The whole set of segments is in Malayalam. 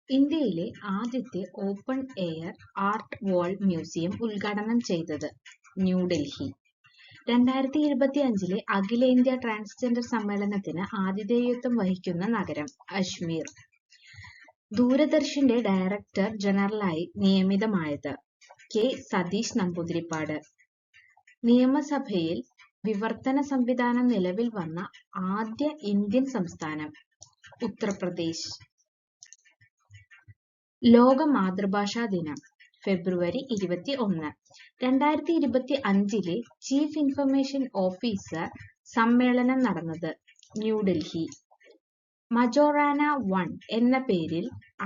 ഇന്ത്യയിലെ ആദ്യത്തെ ഓപ്പൺ എയർ ആർട്ട് വാൾ മ്യൂസിയം ഉദ്ഘാടനം ചെയ്തത് ന്യൂഡൽഹി. 2025 അഖിലേന്ത്യാ ട്രാൻസ്ജെൻഡർ സമ്മേളനത്തിന് ആതിഥേയത്വം വഹിക്കുന്ന നഗരം അജ്മീർ. ദൂരദർശന്റെ ഡയറക്ടർ ജനറലായി നിയമിതമായത് കെ. സതീഷ് നമ്പൂതിരിപ്പാട്. നിയമസഭയിൽ വിവർത്തന സംവിധാനം നിലവിൽ വന്ന ആദ്യ ഇന്ത്യൻ സംസ്ഥാനം ഉത്തർപ്രദേശ്. ലോക മാതൃഭാഷാ ദിനം ഫെബ്രുവരി 21. 2025 ചീഫ് ഇൻഫർമേഷൻ ഓഫീസർ സമ്മേളനം നടന്നത് ന്യൂഡൽഹി. മജോറാന 1 എന്ന പേരിൽ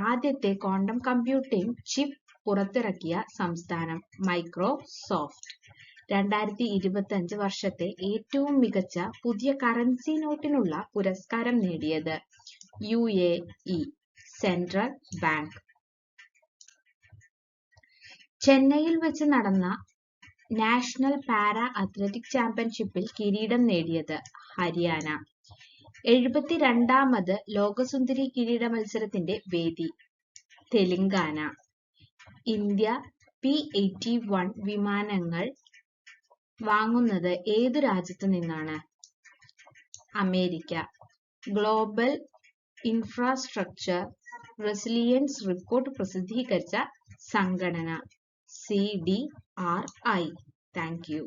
ആദ്യത്തെ ക്വാണ്ടം കമ്പ്യൂട്ടിംഗ് ചിപ്പ് പുറത്തിറക്കിയ സംസ്ഥാനം മൈക്രോസോഫ്റ്റ്. 2025 വർഷത്തെ ഏറ്റവും മികച്ച പുതിയ കറൻസി നോട്ടിനുള്ള പുരസ്കാരം നേടിയത് UAE സെൻട്രൽ ബാങ്ക്. ചെന്നൈയിൽ വെച്ച് നടന്ന നാഷണൽ പാരാ അത്ലറ്റിക് ചാമ്പ്യൻഷിപ്പിൽ കിരീടം നേടിയത് ഹരിയാന. 72ാമത് ലോകസുന്ദരി കിരീട മത്സരത്തിന്റെ വേദി തെലങ്കാന. ഇന്ത്യ P-81 വിമാനങ്ങൾ വാങ്ങുന്നത് ഏതു രാജ്യത്തു നിന്നാണ്? America. Global infrastructure resilience report പ്രസിദ്ധീകരിച്ച സംഘടന CDRI. Thank you.